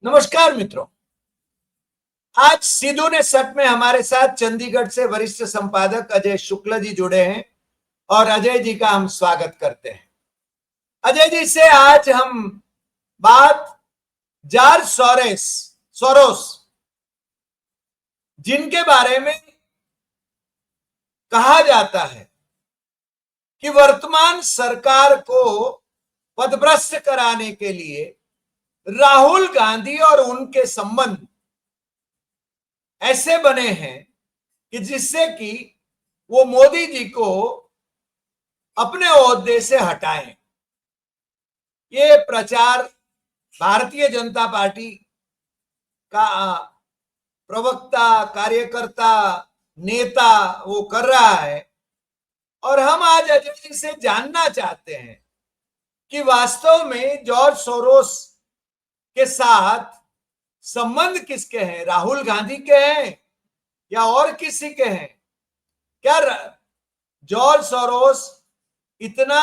नमस्कार मित्रों, आज सीधू ने सट में हमारे साथ चंडीगढ़ से वरिष्ठ संपादक अजय शुक्ल जी जुड़े हैं और अजय जी का हम स्वागत करते हैं। अजय जी से आज हम बात जॉर्ज सोरोस जिनके बारे में कहा जाता है कि वर्तमान सरकार को पदभ्रष्ट कराने के लिए राहुल गांधी और उनके संबंध ऐसे बने हैं कि जिससे कि वो मोदी जी को अपने ओहदे से हटाएं। ये प्रचार भारतीय जनता पार्टी का प्रवक्ता, कार्यकर्ता, नेता वो कर रहा है और हम आज अजय जी से जानना चाहते हैं कि वास्तव में जॉर्ज सोरोस के साथ संबंध किसके हैं, राहुल गांधी के हैं या और किसी के हैं? क्या जॉर्ज सोरोस इतना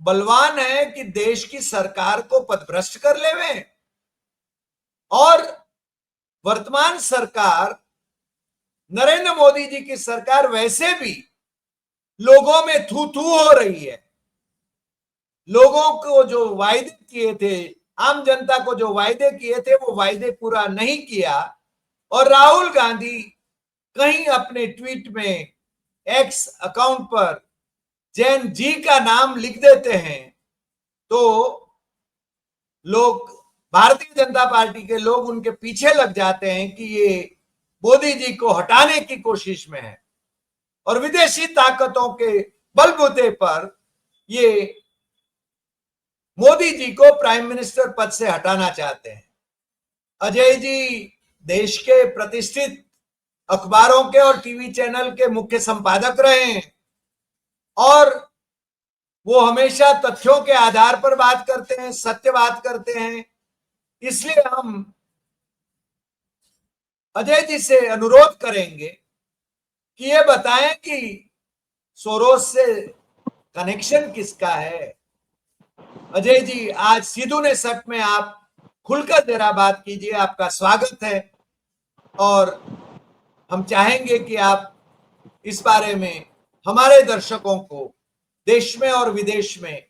बलवान है कि देश की सरकार को पदभ्रष्ट कर लेवे? और वर्तमान सरकार, नरेंद्र मोदी जी की सरकार वैसे भी लोगों में थू थू हो रही है। लोगों को जो वायदे किए थे, आम जनता को जो वायदे किए थे, वो वायदे पूरा नहीं किया और राहुल गांधी कहीं अपने ट्वीट में एक्स अकाउंट पर जैन जी का नाम लिख देते हैं तो लोग, भारतीय जनता पार्टी के लोग उनके पीछे लग जाते हैं कि ये मोदी जी को हटाने की कोशिश में है और विदेशी ताकतों के बलबूते पर ये मोदी जी को प्राइम मिनिस्टर पद से हटाना चाहते हैं। अजय जी देश के प्रतिष्ठित अखबारों के और टीवी चैनल के मुख्य संपादक रहे हैं और वो हमेशा तथ्यों के आधार पर बात करते हैं, सत्य बात करते हैं। इसलिए हम अजय जी से अनुरोध करेंगे कि ये बताएं कि सोरोस से कनेक्शन किसका है। अजय जी, आज सीधू ने सट में आप खुलकर जरा बात कीजिए। आपका स्वागत है और हम चाहेंगे कि आप इस बारे में हमारे दर्शकों को देश में और विदेश में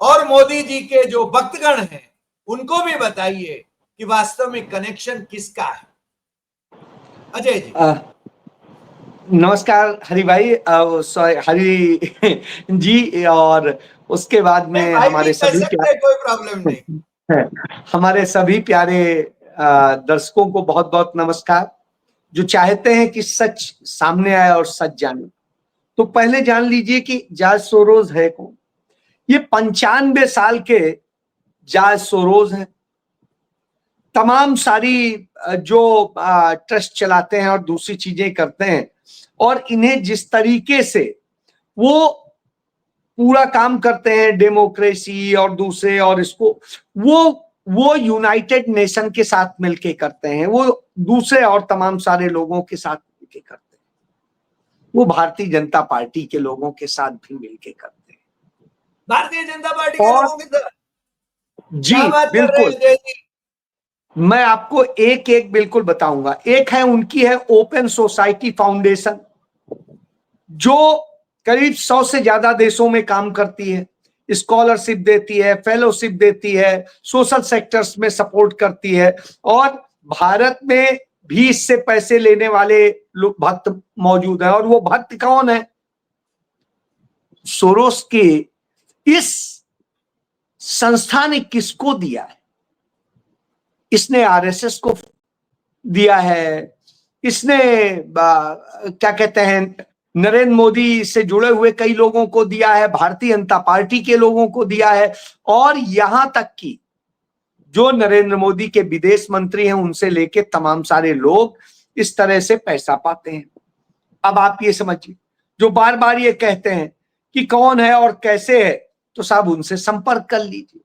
और मोदी जी के जो भक्तगण हैं उनको भी बताइए कि वास्तव में कनेक्शन किसका है। अजय जी। नमस्कार हरि भाई, हरि जी। और उसके बाद में हमारे सभी कोई प्रॉब्लम नहीं हमारे सभी प्यारे दर्शकों को बहुत बहुत नमस्कार, जो चाहते हैं कि सच सामने आए और सच जाने। तो पहले जान लीजिए कि जॉर्ज सोरोस है कौन। ये 95 साल के जॉर्ज सोरोस हैं। तमाम सारी जो ट्रस्ट चलाते हैं और दूसरी चीजें करते हैं और इन्हें जिस तरीके से वो पूरा काम करते हैं, डेमोक्रेसी और दूसरे, और इसको वो यूनाइटेड नेशन के साथ मिलके करते हैं, वो दूसरे और तमाम सारे लोगों के साथ मिलके करते हैं, वो भारतीय जनता पार्टी के लोगों के साथ भी मिलके करते हैं। भारतीय जनता पार्टी के लोगों के साथ? जी बिल्कुल, मैं आपको एक एक बिल्कुल बताऊंगा। एक है, उनकी है ओपन सोसाइटी फाउंडेशन, जो करीब 100 से ज्यादा देशों में काम करती है, स्कॉलरशिप देती है, फेलोशिप देती है, सोशल सेक्टर्स में सपोर्ट करती है और भारत में भी इससे पैसे लेने वाले लोग भक्त मौजूद हैं। और वो भक्त कौन है? सोरोस के इस संस्था ने किसको दिया है? इसने आरएसएस को दिया है, इसने क्या कहते हैं, नरेंद्र मोदी से जुड़े हुए कई लोगों को दिया है, भारतीय जनता पार्टी के लोगों को दिया है, और यहां तक कि जो नरेंद्र मोदी के विदेश मंत्री हैं उनसे लेके तमाम सारे लोग इस तरह से पैसा पाते हैं। अब आप ये समझिए, जो बार बार ये कहते हैं कि कौन है और कैसे है, तो साहब उनसे संपर्क कर लीजिए।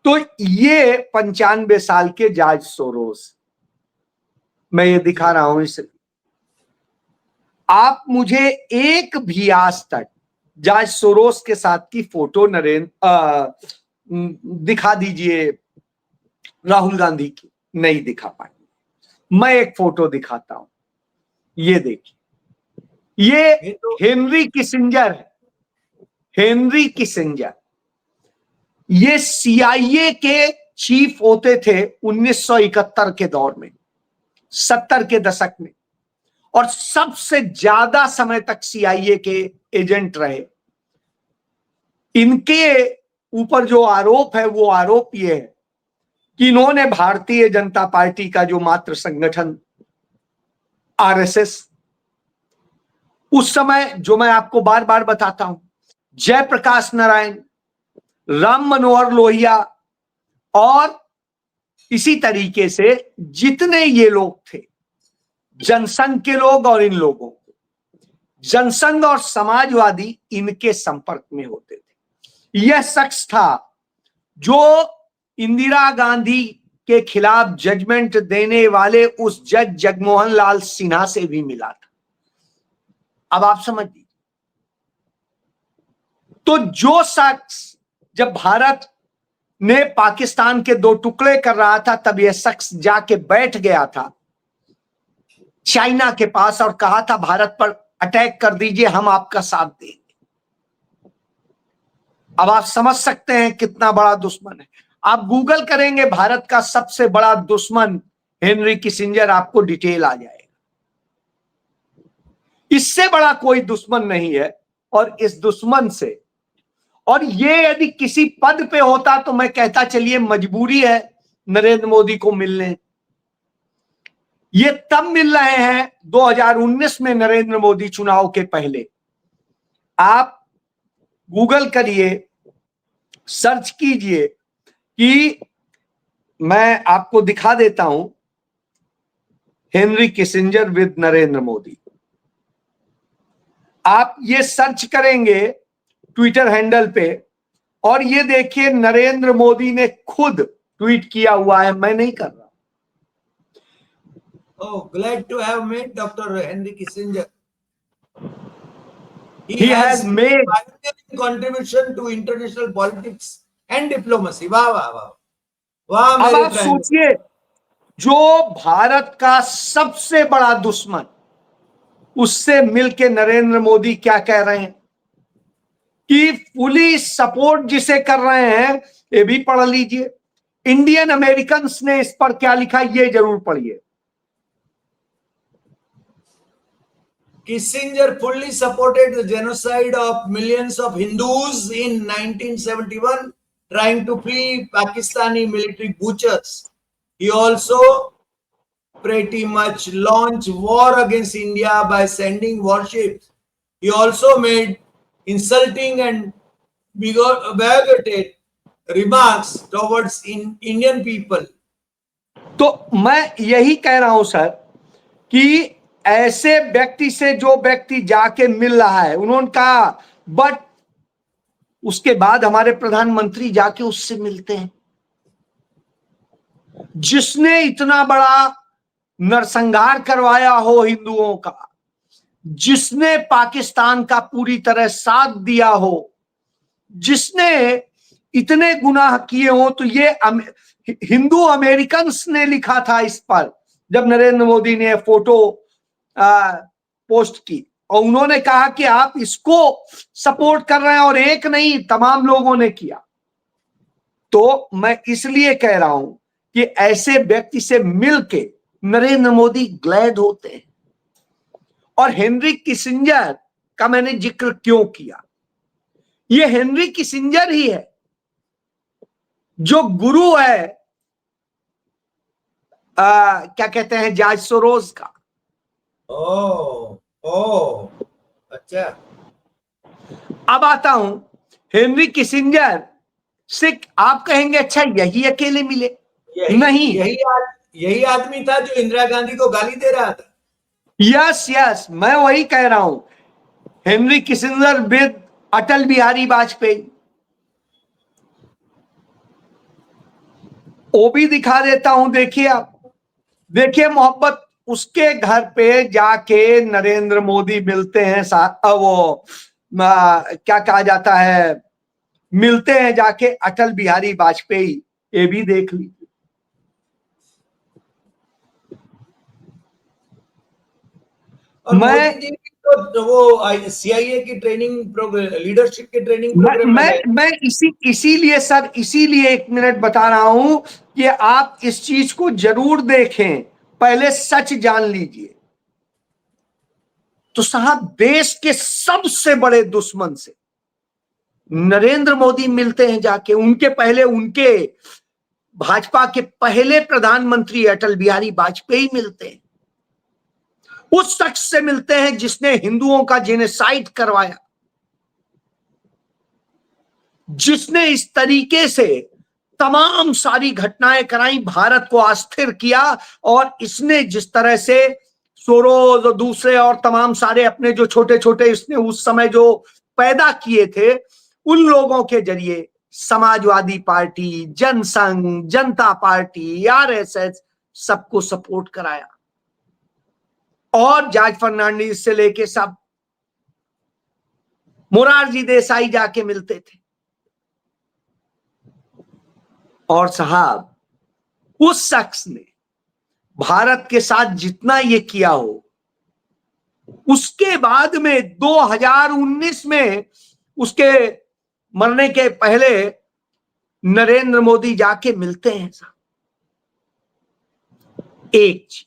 तो ये 95 साल के जॉर्ज सोरोस, मैं ये दिखा रहा हूं इसे। आप मुझे एक भी आज तक जॉर्ज सोरोस के साथ की फोटो दिखा दीजिए राहुल गांधी की। नहीं दिखा पाएंगे। मैं एक फोटो दिखाता हूं, ये देखिए, ये तो हेनरी किसिंजर है। हेनरी किसिंजर ये CIA के चीफ होते थे 1971 के दौर में, 70 के दशक में, और सबसे ज्यादा समय तक CIA के एजेंट रहे। इनके ऊपर जो आरोप है वो आरोप ये है कि इन्होंने भारतीय जनता पार्टी का जो मातृ संगठन RSS, उस समय जो मैं आपको बार बार बताता हूं, जयप्रकाश नारायण, राम मनोहर लोहिया और इसी तरीके से जितने ये लोग थे, जनसंघ के लोग और इन लोगों को, जनसंघ और समाजवादी इनके संपर्क में होते थे। यह शख्स था जो इंदिरा गांधी के खिलाफ जजमेंट देने वाले उस जज जगमोहन लाल सिन्हा से भी मिला था। अब आप समझ लीजिए, तो जो शख्स जब भारत ने पाकिस्तान के दो टुकड़े कर रहा था, तब यह शख्स जाके बैठ गया था चाइना के पास और कहा था भारत पर अटैक कर दीजिए, हम आपका साथ देंगे। अब आप समझ सकते हैं कितना बड़ा दुश्मन है। आप गूगल करेंगे भारत का सबसे बड़ा दुश्मन हेनरी किसिंजर, आपको डिटेल आ जाएगा। इससे बड़ा कोई दुश्मन नहीं है। और इस दुश्मन से, और ये यदि किसी पद पे होता तो मैं कहता चलिए मजबूरी है नरेंद्र मोदी को मिलने। ये तब मिल रहे हैं 2019 में, नरेंद्र मोदी चुनाव के पहले। आप गूगल करिए, सर्च कीजिए कि मैं आपको दिखा देता हूं, Henry Kissinger with Narendra Modi. आप ये सर्च करेंगे ट्विटर हैंडल पे, और ये देखिए नरेंद्र मोदी ने खुद ट्वीट किया हुआ है, मैं नहीं कर रहा। Oh, glad to have met Dr. Henry Kissinger. He has made pioneering contribution to international politics and diplomacy. वाह वाह वाह वाह अब मेरे आप friend. सोचिए, जो भारत का सबसे बड़ा दुश्मन, उससे मिलके नरेंद्र मोदी क्या कह रहे हैं कि फुली सपोर्ट जिसे कर रहे हैं, ये भी पढ़ लीजिए। इंडियन अमेरिकन ने इस पर क्या लिखा, ये जरूर पढ़िए। Kissinger fully supported the genocide of millions of Hindus in 1971, trying to flee Pakistani military butchers. He also pretty much launched war against India by sending warships. He also made insulting and bigoted remarks towards Indian people. तो मैं यही कह रहा हूं sir कि ऐसे व्यक्ति से जो व्यक्ति जाके मिल रहा है, उन्होंने कहा, बट उसके बाद हमारे प्रधानमंत्री जाके उससे मिलते हैं जिसने इतना बड़ा नरसंहार करवाया हो हिंदुओं का, जिसने पाकिस्तान का पूरी तरह साथ दिया हो, जिसने इतने गुनाह किए हो। तो ये हिंदू अमेरिकन्स ने लिखा था इस पर, जब नरेंद्र मोदी ने फोटो पोस्ट की, और उन्होंने कहा कि आप इसको सपोर्ट कर रहे हैं, और एक नहीं तमाम लोगों ने किया। तो मैं इसलिए कह रहा हूं कि ऐसे व्यक्ति से मिलके नरेंद्र मोदी ग्लैड होते हैं। और हेनरी किसिंजर का मैंने जिक्र क्यों किया, ये हेनरी किसिंजर ही है जो गुरु है क्या कहते हैं, जॉर्ज सोरोस का। ओ अच्छा। अब आता हूं हेनरी किसिंजर से। आप कहेंगे अच्छा यही अकेले मिले? नहीं, यही आदमी था जो इंदिरा गांधी को गाली दे रहा था। यस, मैं वही कह रहा हूं। Henry Kissinger with Atal Bihari Vajpayee, वो भी दिखा देता हूं। देखिए, आप देखिए मोहब्बत, उसके घर पे जाके नरेंद्र मोदी मिलते हैं, वो क्या कहा जाता है, मिलते हैं जाके अटल बिहारी वाजपेयी। ये भी देख लीजिए। और मैं मोदी जी की तो वो CIA की ट्रेनिंग लीडरशिप की ट्रेनिंग प्रोग्राम में गए। मैं इसीलिए सर, इसीलिए एक मिनट बता रहा हूं कि आप इस चीज को जरूर देखें, पहले सच जान लीजिए। तो साहब, देश के सबसे बड़े दुश्मन से नरेंद्र मोदी मिलते हैं जाके। उनके भाजपा के पहले प्रधानमंत्री अटल बिहारी वाजपेयी मिलते हैं। उस शख्स से मिलते हैं जिसने हिंदुओं का जेनोसाइड करवाया, जिसने इस तरीके से तमाम सारी घटनाएं कराई, भारत को अस्थिर किया। और इसने जिस तरह से सोरोज और दूसरे और तमाम सारे अपने जो छोटे छोटे इसने उस समय जो पैदा किए थे, उन लोगों के जरिए समाजवादी पार्टी, जनसंघ, जनता पार्टी, RSS सबको सपोर्ट कराया। और जॉर्ज फर्नांडिस से लेके सब, मोरारजी देसाई जाके मिलते थे। और साहब, उस शख्स ने भारत के साथ जितना ये किया हो, उसके बाद में 2019 में उसके मरने के पहले नरेंद्र मोदी जाके मिलते हैं साहब। एक चीज,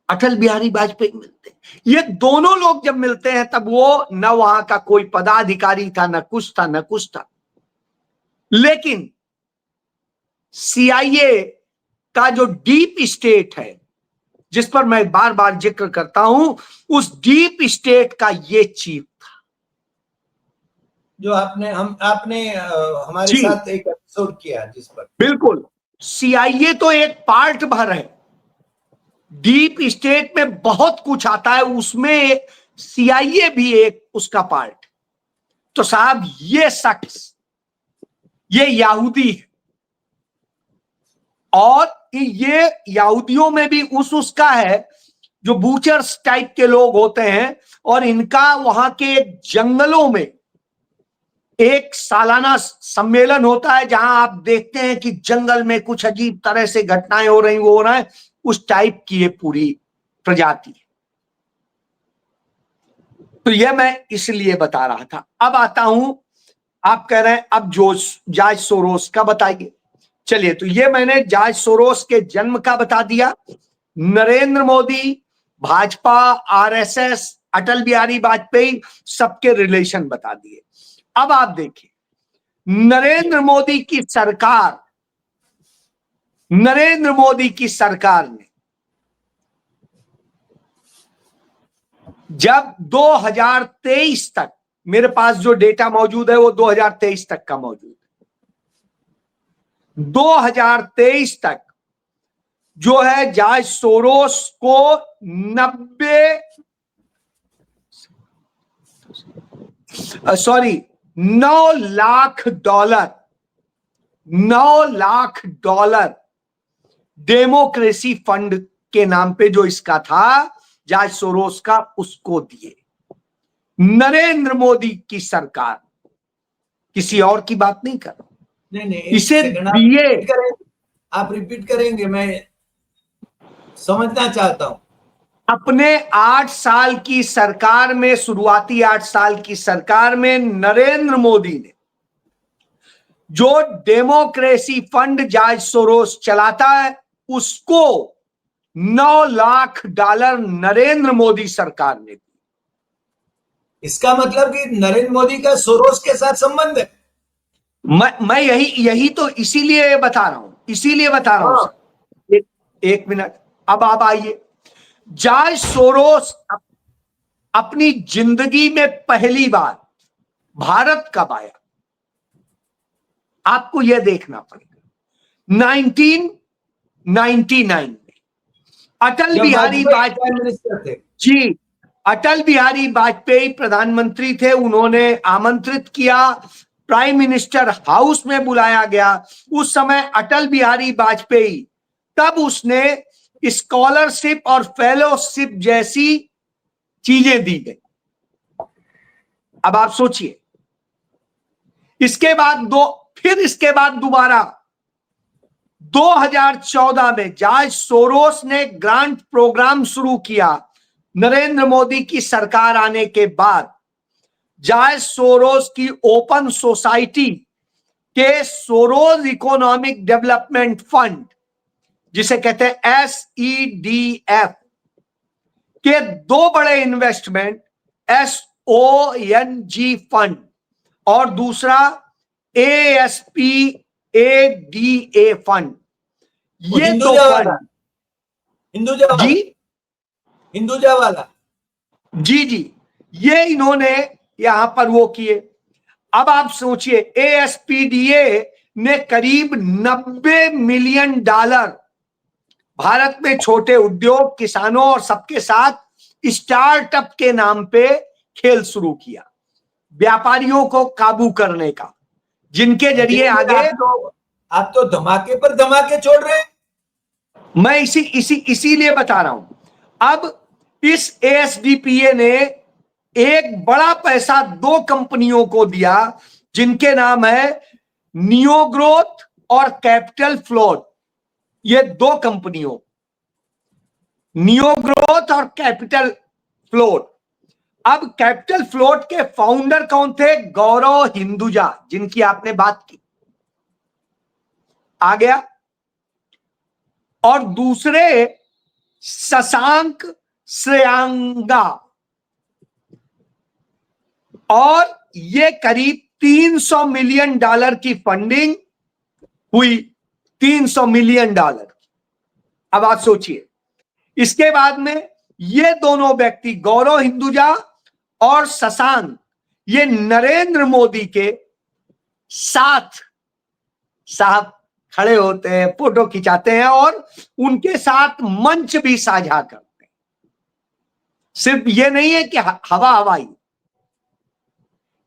अटल बिहारी वाजपेयी मिलते हैं। ये दोनों लोग जब मिलते हैं तब वो न वहां का कोई पदाधिकारी था, न कुछ था, न कुछ था। लेकिन CIA का जो डीप स्टेट है, जिस पर मैं बार बार जिक्र करता हूं, उस डीप स्टेट का ये चीफ था। जो आपने हमारे जी साथ एक एपिसोड किया जिस पर। बिल्कुल, CIA तो एक पार्ट भर है, डीप स्टेट में बहुत कुछ आता है, उसमें CIA भी एक उसका पार्ट। तो साहब, ये शख्स ये यहूदी है, और ये यहूदियों में भी उसका है जो बूचर्स टाइप के लोग होते हैं। और इनका वहां के जंगलों में एक सालाना सम्मेलन होता है, जहां आप देखते हैं कि जंगल में कुछ अजीब तरह से घटनाएं हो रही, वो हो रहा है, उस टाइप की ये पूरी प्रजाति। तो यह मैं इसलिए बता रहा था। अब आता हूं, आप कह रहे हैं अब जॉर्ज सोरोस का बताइए। चलिए, तो ये मैंने जॉर्ज सोरोस के जन्म का बता दिया, नरेंद्र मोदी, भाजपा, RSS, अटल बिहारी वाजपेयी, सबके रिलेशन बता दिए। अब आप देखिए, नरेंद्र मोदी की सरकार ने जब 2023 तक, मेरे पास जो डेटा मौजूद है वो 2023 तक का मौजूद है, 2023 तक जो है जॉर्ज सोरोस को 9 लाख डॉलर डेमोक्रेसी फंड के नाम पे जो इसका था, जॉर्ज सोरोस का, उसको दिए। नरेंद्र मोदी की सरकार, किसी और की बात नहीं कर रहा, नहीं, इसे दिए। आप रिपीट करेंगे, मैं समझना चाहता हूं। अपने 8 साल की सरकार में, शुरुआती 8 साल की सरकार में, नरेंद्र मोदी ने जो डेमोक्रेसी फंड जॉर्ज सोरोस चलाता है, उसको 9 लाख डॉलर नरेंद्र मोदी सरकार ने दी। इसका मतलब कि नरेंद्र मोदी का सोरोस के साथ संबंध है। मैं यही तो इसीलिए बता रहा हूं हाँ। सर। एक मिनट, अब आप आइए। जॉर्ज सोरोस अपनी जिंदगी में पहली बार भारत कब आया, आपको यह देखना पड़ेगा। 1999 में अटल बिहारी वाजपेयी जी, अटल बिहारी वाजपेयी प्रधानमंत्री थे। उन्होंने आमंत्रित किया, प्राइम मिनिस्टर हाउस में बुलाया गया। उस समय अटल बिहारी वाजपेयी, तब उसने स्कॉलरशिप और फेलोशिप जैसी चीजें दी गई। अब आप सोचिए, इसके बाद दोबारा 2014 में जॉर्ज सोरोस ने ग्रांट प्रोग्राम शुरू किया नरेंद्र मोदी की सरकार आने के बाद जॉर्ज सोरोस की ओपन सोसाइटी के सोरोस इकोनॉमिक डेवलपमेंट फंड, जिसे कहते हैं SEDF, के दो बड़े इन्वेस्टमेंट, SONG फंड और दूसरा ASPADA फंड, ये दो फंड। हिंदुजा वाला, जी हिंदुजा वाला, जी, ये इन्होंने यहां पर वो किए। अब आप सोचिए, ASPDA ने करीब $90 मिलियन भारत में छोटे उद्योग, किसानों और सबके साथ स्टार्टअप के नाम पे खेल शुरू किया, व्यापारियों को काबू करने का, जिनके जरिए आगे आप तो धमाके पर धमाके छोड़ रहे हैं। मैं इसीलिए बता रहा हूं। अब इस ASDPA ने एक बड़ा पैसा दो कंपनियों को दिया, जिनके नाम है नियो ग्रोथ और कैपिटल फ्लोट। ये दो कंपनियों, नियो ग्रोथ और कैपिटल फ्लोट। अब कैपिटल फ्लोट के फाउंडर कौन थे? गौरव हिंदुजा, जिनकी आपने बात की, आ गया। और दूसरे शशांक श्रेयांगा, और ये करीब $300 मिलियन की फंडिंग हुई, $300 मिलियन। अब आप सोचिए, इसके बाद में ये दोनों व्यक्ति, गौरव हिंदुजा और शशांक, ये नरेंद्र मोदी के साथ साहब खड़े होते हैं, फोटो खिंचाते हैं और उनके साथ मंच भी साझा करते हैं। सिर्फ ये नहीं है कि हवा हवाई,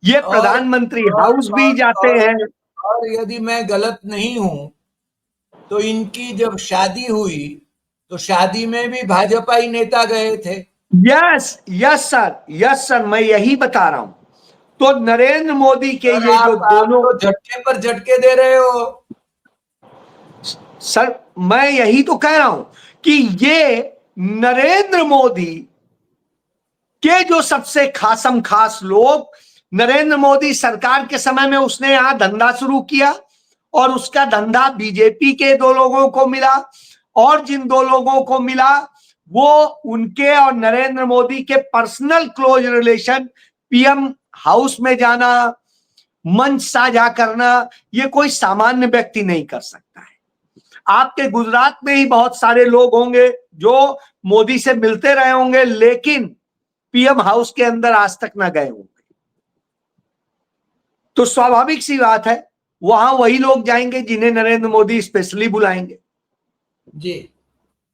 ये प्रधानमंत्री हाउस भी जाते हैं। और यदि मैं गलत नहीं हूं तो इनकी जब शादी हुई तो शादी में भी भाजपा ही नेता गए थे। यस सर, मैं यही बता रहा हूं। तो नरेंद्र मोदी के ये जो दोनों, तो झटके पर झटके दे रहे हो सर। मैं यही तो कह रहा हूं कि ये नरेंद्र मोदी के जो सबसे खासम खास लोग, नरेंद्र मोदी सरकार के समय में उसने यहां धंधा शुरू किया और उसका धंधा बीजेपी के दो लोगों को मिला, और जिन दो लोगों को मिला वो उनके और नरेंद्र मोदी के personal close relation, PM house में जाना, मंच साझा करना, ये कोई सामान्य व्यक्ति नहीं कर सकता है। आपके गुजरात में ही बहुत सारे लोग होंगे जो मोदी से मिलते रहे होंगे, लेकिन PM हाउस के अंदर आज तक ना गए होंगे। तो स्वाभाविक सी बात है, वहां वही लोग जाएंगे जिन्हें नरेंद्र मोदी स्पेशली बुलाएंगे जी।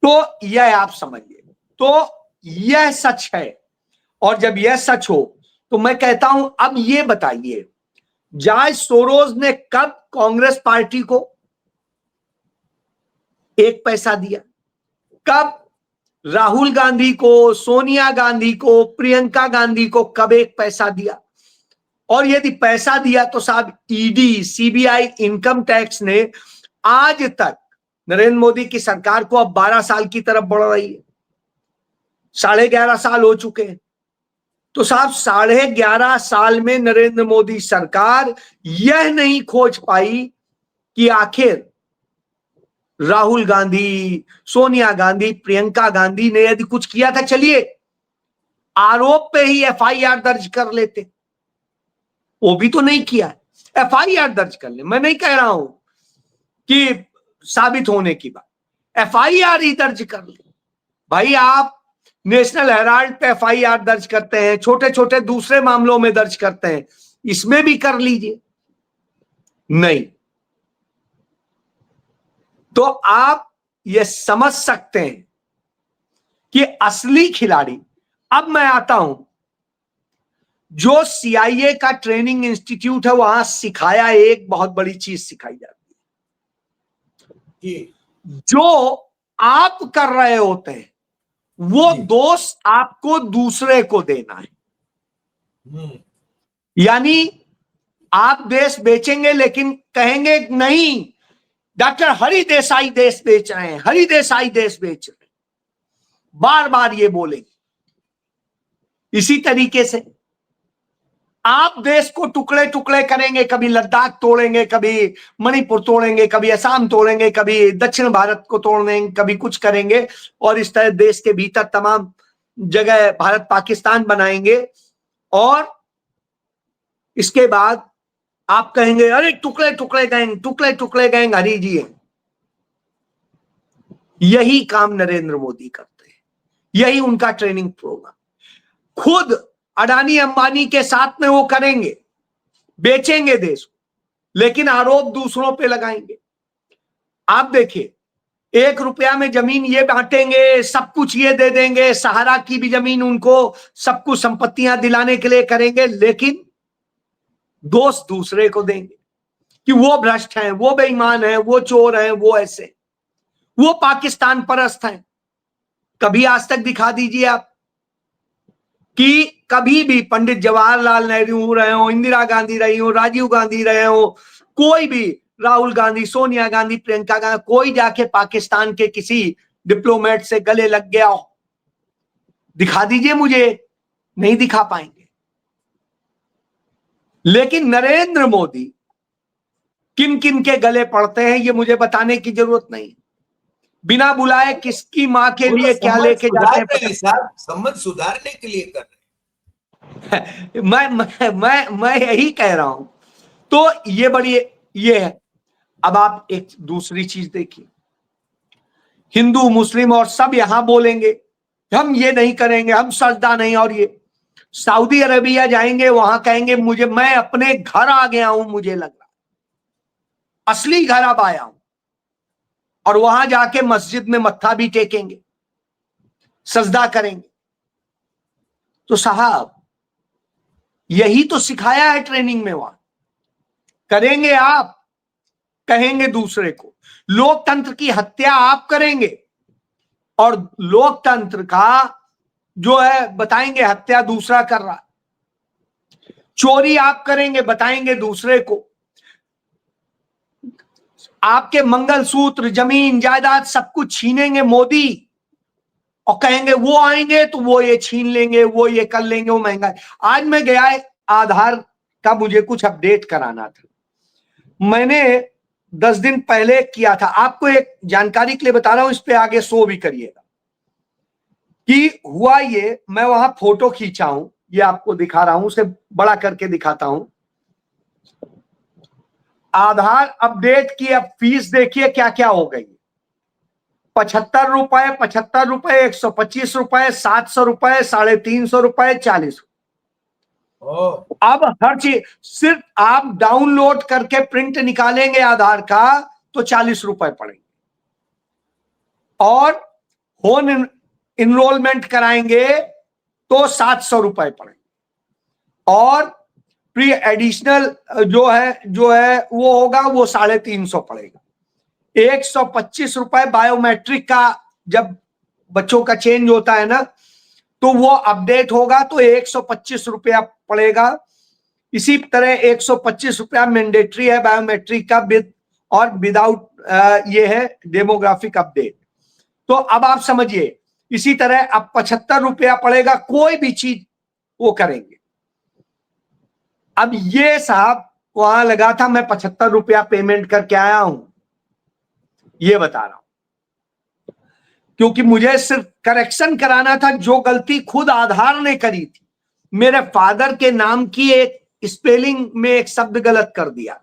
तो यह आप समझिए, तो यह सच है। और जब यह सच हो तो मैं कहता हूं, अब यह बताइए, जॉर्ज सोरोस ने कब कांग्रेस पार्टी को एक पैसा दिया? कब राहुल गांधी को, सोनिया गांधी को, प्रियंका गांधी को कब एक पैसा दिया? और यदि पैसा दिया तो साहब ED, CBI, इनकम टैक्स ने आज तक नरेंद्र मोदी की सरकार को, अब 12 साल की तरफ बढ़ रही है, 11.5 साल हो चुके हैं। तो साहब 11.5 साल में नरेंद्र मोदी सरकार यह नहीं खोज पाई कि आखिर राहुल गांधी, सोनिया गांधी, प्रियंका गांधी ने यदि कुछ किया था, चलिए आरोप पे ही FIR दर्ज कर लेते, वो भी तो नहीं किया है। FIR दर्ज कर ले, मैं नहीं कह रहा हूं कि साबित होने की बात, FIR ही दर्ज कर ले भाई। आप नेशनल हेराल्ड पे FIR दर्ज करते हैं, छोटे छोटे दूसरे मामलों में दर्ज करते हैं, इसमें भी कर लीजिए। नहीं तो आप ये समझ सकते हैं कि असली खिलाड़ी, अब मैं आता हूं, जो CIA का ट्रेनिंग इंस्टीट्यूट है, वहां सिखाया एक बहुत बड़ी चीज सिखाई जाती है, जो आप कर रहे होते हैं वो दोष आपको दूसरे को देना है। यानी आप देश बेचेंगे लेकिन कहेंगे नहीं, डॉक्टर हरि देसाई देश बेच रहे हैं, हरि देसाई देश बेच रहे हैं, बार बार ये बोलेंगे। इसी तरीके से आप देश को टुकड़े टुकड़े करेंगे, कभी लद्दाख तोड़ेंगे, कभी मणिपुर तोड़ेंगे, कभी असम तोड़ेंगे, कभी दक्षिण भारत को तोड़ेंगे, कभी कुछ करेंगे, और इस तरह देश के भीतर तमाम जगह भारत पाकिस्तान बनाएंगे। और इसके बाद आप कहेंगे अरे टुकड़े टुकड़े गैंग, टुकड़े टुकड़े गैंग हरी जी है। यही काम नरेंद्र मोदी करते हैं, यही उनका ट्रेनिंग प्रोग्राम। खुद अडानी अंबानी के साथ में वो करेंगे, बेचेंगे देश को, लेकिन आरोप दूसरों पे लगाएंगे। आप देखिए, 1 रुपया में जमीन ये बांटेंगे, सब कुछ ये दे देंगे, सहारा की भी जमीन उनको सब कुछ संपत्तियां दिलाने के लिए करेंगे, लेकिन दोष दूसरे को देंगे कि वो भ्रष्ट हैं, वो बेईमान हैं, वो चोर हैं, वो ऐसे, वो पाकिस्तान परस्त हैं। कभी आज तक दिखा दीजिए आप कि कभी भी पंडित जवाहरलाल नेहरू रहे हो, इंदिरा गांधी रही हो, राजीव गांधी रहे हो, कोई भी, राहुल गांधी, सोनिया गांधी, प्रियंका गांधी, कोई जाके पाकिस्तान के किसी डिप्लोमेट से गले लग गया हो? दिखा दीजिए मुझे, नहीं दिखा पाएंगे। लेकिन नरेंद्र मोदी किन किन के गले पड़ते हैं ये मुझे बताने की जरूरत नहीं। बिना बुलाए किसकी मां के वो तो लिए क्या संबंध लेके जाते सुधार रहे हैं साहब, संबंध सुधारने के लिए कर रहे हैं। मैं यही कह रहा हूं। तो ये बड़ी ये है। अब आप एक दूसरी चीज देखिए, हिंदू मुस्लिम और सब यहां बोलेंगे हम ये नहीं करेंगे, हम सजदा नहीं, और ये सऊदी अरेबिया जाएंगे, वहां कहेंगे मुझे, मैं अपने घर आ गया हूं, मुझे लग रहा असली घर अब आया हूं, और वहां जाके मस्जिद में मत्था भी टेकेंगे, सजदा करेंगे। तो साहब यही तो सिखाया है ट्रेनिंग में, वहां करेंगे आप, कहेंगे दूसरे को। लोकतंत्र की हत्या आप करेंगे और लोकतंत्र का जो है बताएंगे हत्या दूसरा कर रहा। चोरी आप करेंगे, बताएंगे दूसरे को। आपके मंगलसूत्र, जमीन जायदाद सब कुछ छीनेंगे मोदी, और कहेंगे वो आएंगे तो वो ये छीन लेंगे, वो ये कर लेंगे, वो महंगा है। आज मैं गया, आधार का मुझे कुछ अपडेट कराना था, मैंने 10 दिन पहले किया था। आपको एक जानकारी के लिए बता रहा हूं, इस पे आगे शो भी करिएगा कि हुआ ये। मैं वहां फोटो खींचा हूं, ये आपको दिखा रहा हूं, उसे बड़ा करके दिखाता हूं। आधार अपडेट की अब फीस देखिए क्या क्या हो गई। 75 रुपए, 75 रुपए, 125 रुपए, 700 रुपए, 350 रुपए, 40। अब हर चीज सिर्फ आप डाउनलोड करके प्रिंट निकालेंगे आधार का तो 40 रुपए पड़ेंगे, और होम इनरोलमेंट कराएंगे तो 700 रुपए पड़ेंगे, और प्री एडिशनल जो है वो होगा, वो 350 पड़ेगा। 125 रुपए बायोमेट्रिक का, जब बच्चों का चेंज होता है ना तो वो अपडेट होगा तो 125 रुपया पड़ेगा। इसी तरह 125 रुपया मैंडेटरी है बायोमेट्रिक का, विद और विदाउट ये है डेमोग्राफिक अपडेट। तो अब आप समझिए, इसी तरह अब 75 रुपया पड़ेगा, कोई भी चीज वो करेंगे। अब ये साहब वहां लगा था, मैं 75 रुपया पेमेंट करके आया हूं, ये बता रहा हूं, क्योंकि मुझे सिर्फ करेक्शन कराना था जो गलती खुद आधार ने करी थी। मेरे फादर के नाम की एक स्पेलिंग में एक शब्द गलत कर दिया,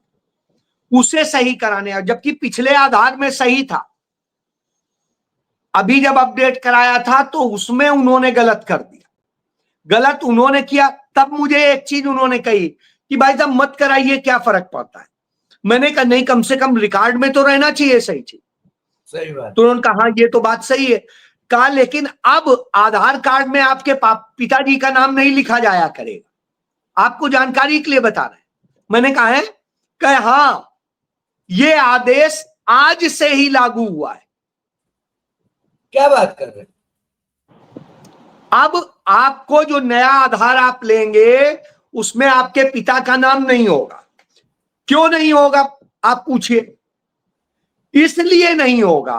उसे सही कराने, जबकि पिछले आधार में सही था। अभी जब अपडेट कराया था तो उसमें उन्होंने गलत कर दिया। गलत उन्होंने किया, तब मुझे एक चीज उन्होंने कही कि भाई साहब मत कराइए, क्या फर्क पड़ता है। मैंने कहा नहीं, कम से कम रिकॉर्ड में तो रहना चाहिए सही चीज। सही बात। तो उन्होंने कहा हाँ ये तो बात सही है। कहा लेकिन अब आधार कार्ड में आपके पिताजी का नाम नहीं लिखा जाया करेगा, आपको जानकारी के लिए बता रहे हैं। मैंने कहा है, कहे हाँ ये आदेश आज से ही लागू हुआ है। क्या बात कर रहे हैं? अब आपको जो नया आधार आप लेंगे उसमें आपके पिता का नाम नहीं होगा। क्यों नहीं होगा आप पूछिए। इसलिए नहीं होगा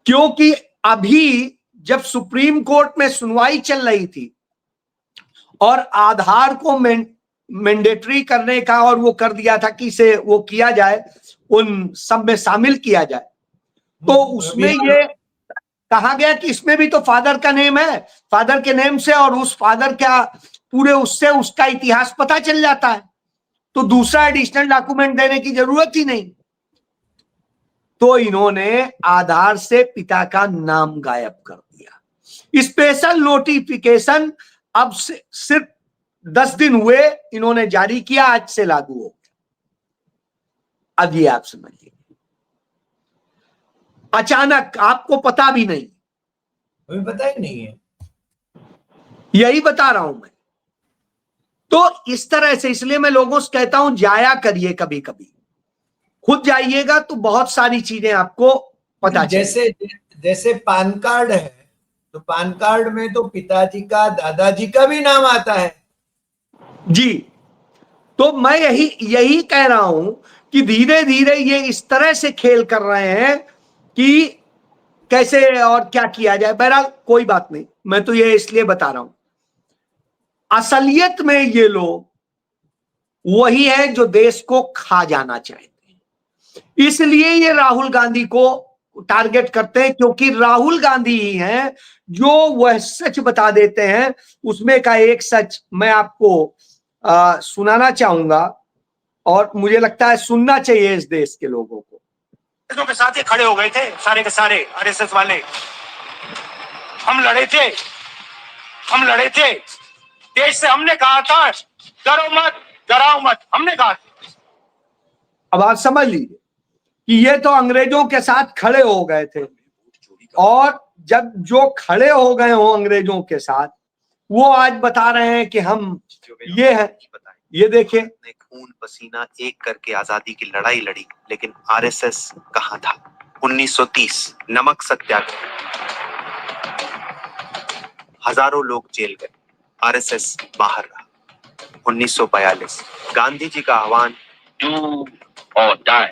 क्योंकि अभी जब सुप्रीम कोर्ट में सुनवाई चल रही थी और आधार को मैंडेटरी करने का और वो कर दिया था कि इसे वो किया जाए, उन सब में शामिल किया जाए, तो उसमें ये कहा गया कि इसमें भी तो फादर का नेम है, फादर के नेम से और उस फादर का पूरे उससे उसका इतिहास पता चल जाता है, तो दूसरा एडिशनल डॉक्यूमेंट देने की जरूरत ही नहीं। तो इन्होंने आधार से पिता का नाम गायब कर दिया। स्पेशल नोटिफिकेशन अब सिर्फ 10 दिन हुए इन्होंने जारी किया, आज से लागू हो गया। अब ये आप समझिए, अचानक आपको पता भी नहीं, हमें पता ही नहीं है, यही बता रहा हूं मैं। तो इस तरह से, इसलिए मैं लोगों से कहता हूं जाया करिए, कभी कभी खुद जाइएगा तो बहुत सारी चीजें आपको पता चले। जैसे जैसे पान कार्ड है, तो पान कार्ड में तो पिताजी का, दादाजी का भी नाम आता है जी, तो मैं यही कह रहा हूं कि धीरे धीरे ये इस तरह से खेल कर रहे हैं कि कैसे और क्या किया जाए। बहरहाल कोई बात नहीं, मैं तो ये इसलिए बता रहा हूं, असलियत में ये लोग वही है जो देश को खा जाना चाहते हैं। इसलिए ये राहुल गांधी को टारगेट करते हैं, क्योंकि राहुल गांधी ही हैं जो वह सच बता देते हैं। उसमें का एक सच मैं आपको सुनाना चाहूंगा, और मुझे लगता है सुनना चाहिए इस देश के लोगों को। के साथ ही खड़े हो गए थे सारे के सारे आरएसएस वाले। हम लड़े थे, हम लड़े थे, देश से हमने कहा था डरो मत, डराओ मत, हमने कहा। अब आप समझ लीजिए कि ये तो अंग्रेजों के साथ खड़े हो गए थे, और जब जो खड़े हो गए हो अंग्रेजों के साथ, वो आज बता रहे हैं कि हम ये है। ये देखिए, ने खून पसीना एक करके आजादी की लड़ाई लड़ी, लेकिन आरएसएस कहां था। 1930 नमक सत्याग्रह, हजारों लोग जेल गए, आरएसएस बाहर रहा। 1942 गांधी जी का आह्वान डू और डाई,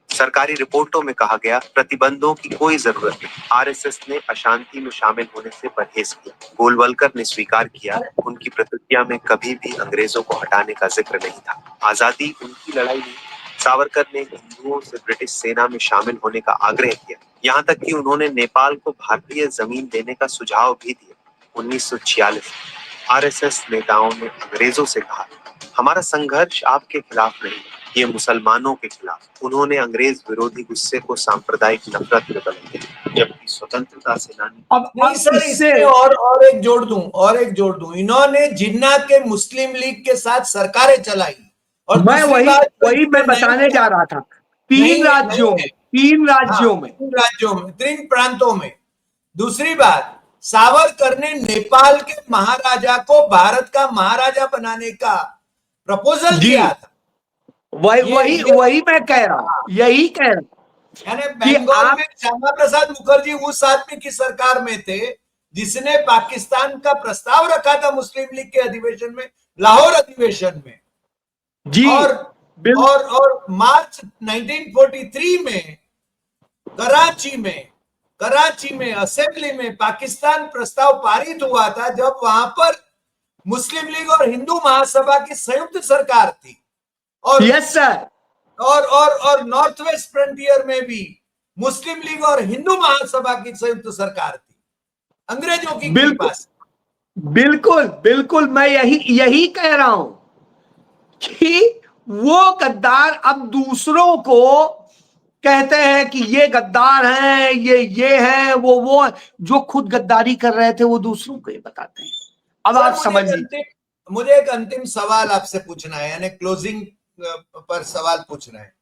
सरकारी रिपोर्टों में कहा गया प्रतिबंधों की कोई जरूरत नहीं। आरएसएस ने अशांति में शामिल होने से परहेज किया। गोलवलकर ने स्वीकार किया, उनकी प्रतिज्ञा में कभी भी अंग्रेजों को हटाने का जिक्र नहीं था। आजादी उनकी लड़ाई नहीं। सावरकर ने हिंदुओं से ब्रिटिश सेना में शामिल होने का आग्रह किया, यहाँ तक कि उन्होंने नेपाल को भारतीय जमीन देने का सुझाव भी दिया। 1946 आरएसएस नेताओं ने अंग्रेजों से कहा, हमारा संघर्ष आपके खिलाफ नहीं, ये मुसलमानों के खिलाफ। उन्होंने अंग्रेज विरोधी गुस्से को सांप्रदायिक नफरत में बदल दिया, जबकि स्वतंत्रता सेनानी नहीं सर, इसमें और एक जोड़ दूं, इन्होंने जिन्ना के मुस्लिम लीग के साथ सरकारें चलाई। और मैं वही मैं बताने जा रहा था। तीन राज्यों में तीन प्रांतों में। दूसरी बात, सावरकर ने नेपाल के महाराजा को भारत का महाराजा बनाने का प्रपोजल किया था। वही मैं कह रहा हूं, यही कह रहा हूं। यानी बंगाल में श्यामा प्रसाद मुखर्जी उस आदमी की सरकार में थे जिसने पाकिस्तान का प्रस्ताव रखा था मुस्लिम लीग के अधिवेशन में, लाहौर अधिवेशन में जी। और मार्च 1943 में कराची में असेंबली में पाकिस्तान प्रस्ताव पारित हुआ था, जब वहां पर मुस्लिम लीग और हिंदू महासभा की संयुक्त सरकार थी। और यस सर, और नॉर्थ वेस्ट फ्रंटियर में भी मुस्लिम लीग और हिंदू महासभा की संयुक्त सरकार थी अंग्रेजों की कृपा से। बिल्कुल मैं यही कह रहा हूं कि वो गद्दार अब दूसरों को कहते हैं कि ये गद्दार हैं, ये हैं, वो जो खुद गद्दारी कर रहे थे वो दूसरों को ये बताते हैं। अब आप समझिए, मुझे एक अंतिम सवाल आपसे पूछना है, यानी क्लोजिंग पर सवाल पूछना है।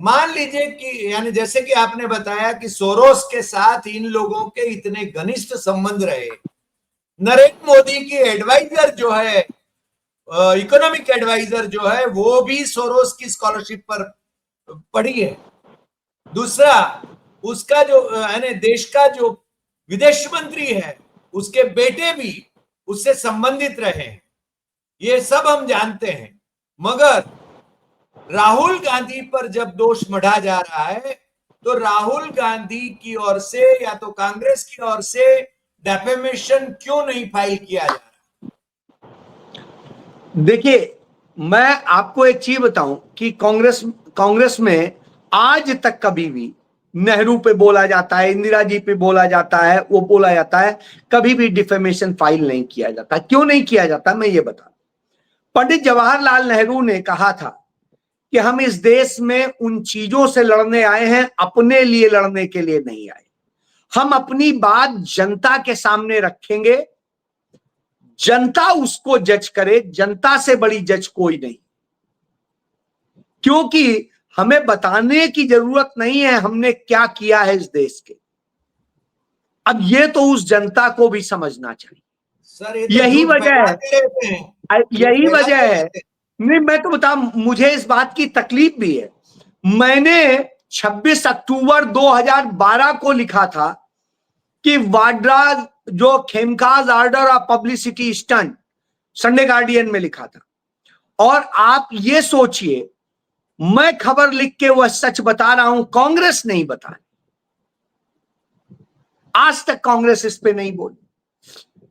मान लीजिए कि यानी जैसे कि आपने बताया कि सोरोस के साथ इन लोगों के इतने घनिष्ठ संबंध रहे, नरेंद्र मोदी की एडवाइजर जो है, इकोनॉमिक एडवाइजर जो है, वो भी सोरोस की स्कॉलरशिप पर पढ़ी है। दूसरा, उसका जो यानी देश का जो विदेश मंत्री है, उसके बेटे भी उससे संबंधित रहे, ये सब हम जानते हैं। मगर राहुल गांधी पर जब दोष मढ़ा जा रहा है तो राहुल गांधी की ओर से या तो कांग्रेस की ओर से डेफेमेशन क्यों नहीं फाइल किया जा रहा? देखिए, मैं आपको एक चीज बताऊं कि कांग्रेस में आज तक कभी भी नेहरू पे बोला जाता है, इंदिरा जी पे बोला जाता है, वो बोला जाता है, कभी भी डिफेमेशन फाइल नहीं किया जाता। क्यों नहीं किया जाता, मैं ये बता। पंडित जवाहरलाल नेहरू ने कहा था कि हम इस देश में उन चीजों से लड़ने आए हैं, अपने लिए लड़ने के लिए नहीं आए। हम अपनी बात जनता के सामने रखेंगे, जनता उसको जज करे, जनता से बड़ी जज कोई नहीं। क्योंकि हमें बताने की जरूरत नहीं है हमने क्या किया है इस देश के। अब ये तो उस जनता को भी समझना चाहिए। सर ये तो यही झूठ वजह है, फैलाते रहते हैं। यही फैलाते वजह है। रहते हैं। नहीं, मैं तो बता, मुझे इस बात की तकलीफ भी है। मैंने 26 अक्टूबर 2012 को लिखा था कि वाड्रा जो Khemka's order of publicity stunt, Sunday Guardian में लिखा था। और आप ये सोचिए, मैं खबर लिख के वह सच बता रहा हूं, कांग्रेस नहीं बता। आज तक कांग्रेस इस पे नहीं बोली।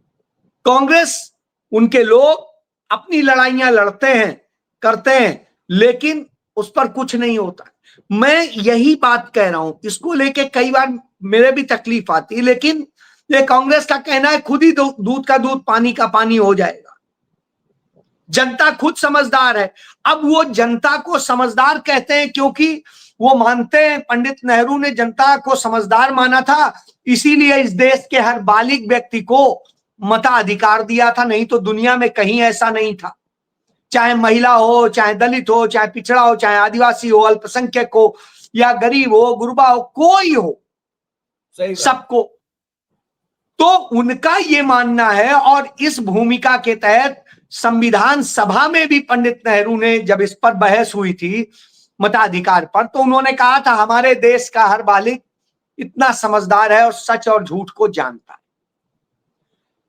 कांग्रेस, उनके लोग अपनी लड़ाइयां लड़ते हैं, करते हैं, लेकिन उस पर कुछ नहीं होता। मैं यही बात कह रहा हूं, इसको लेके कई बार मेरे भी तकलीफ आती है, लेकिन ये कांग्रेस का कहना है खुद ही दूध का दूध पानी का पानी हो जाएगा। जनता खुद समझदार है। अब वो जनता को समझदार कहते हैं क्योंकि वो मानते हैं, पंडित नेहरू ने जनता को समझदार माना था, इसीलिए इस देश के हर बालिग व्यक्ति को मताधिकार दिया था। नहीं तो दुनिया में कहीं ऐसा नहीं था। चाहे महिला हो, चाहे दलित हो, चाहे पिछड़ा हो, चाहे आदिवासी हो, अल्पसंख्यक हो, या गरीब हो, गुरबा हो, कोई हो, सही बात। सबको। तो उनका ये मानना है। और इस भूमिका के तहत संविधान सभा में भी पंडित नेहरू ने, जब इस पर बहस हुई थी मताधिकार पर, तो उन्होंने कहा था हमारे देश का हर बालिग इतना समझदार है और सच और झूठ को जानता है।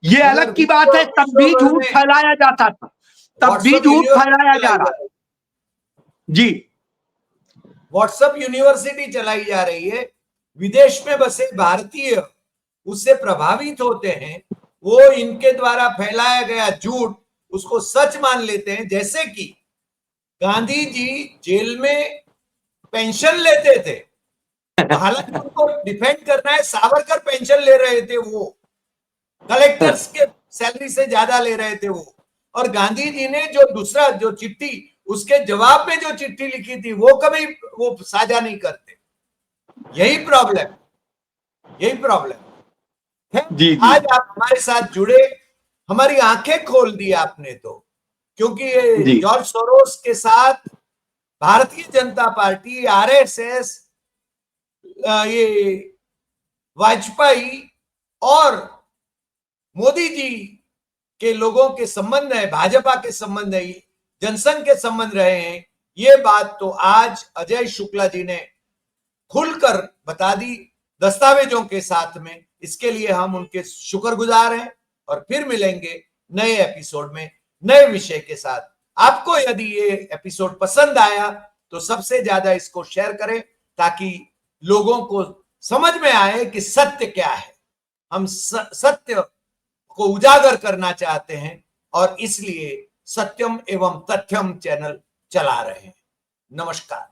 ये अलग की बात है, तब भी झूठ फैलाया जाता था, तब भी झूठ फैलाया जा रहा है। जी, व्हाट्सएप यूनिवर्सिटी चलाई जा रही है। विदेश में बसे भारतीय उससे प्रभावित होते हैं, वो इनके द्वारा फैलाया गया झूठ उसको सच मान लेते हैं। जैसे कि गांधी जी जेल में पेंशन लेते थे, हालांकि उनको डिफेंड करना है, सावरकर पेंशन ले रहे थे, वो कलेक्टर्स के सैलरी से ज्यादा ले रहे थे वो। और गांधी जी ने जो दूसरा जो चिट्ठी, उसके जवाब में जो चिट्ठी लिखी थी, वो कभी वो साझा नहीं करते। यही प्रॉब्लम, यही प्रॉब्लम है। जी, आज आप हमारे साथ जुड़े, हमारी आंखें खोल दी आपने तो, क्योंकि ये जॉर्ज सोरोस के साथ भारतीय जनता पार्टी, आरएसएस, ये वाजपेयी और मोदी जी के लोगों के संबंध है, भाजपा के संबंध है, जनसंघ के संबंध रहे हैं। ये बात तो आज अजय शुक्ला जी ने खुलकर बता दी दस्तावेजों के साथ में। इसके लिए हम उनके शुक्रगुजार हैं और फिर मिलेंगे नए एपिसोड में नए विषय के साथ। आपको यदि ये एपिसोड पसंद आया तो सबसे ज्यादा इसको शेयर करें, ताकि लोगों को समझ में आए कि सत्य क्या है। हम सत्य को उजागर करना चाहते हैं और इसलिए सत्यम एवं तथ्यम चैनल चला रहे हैं। नमस्कार।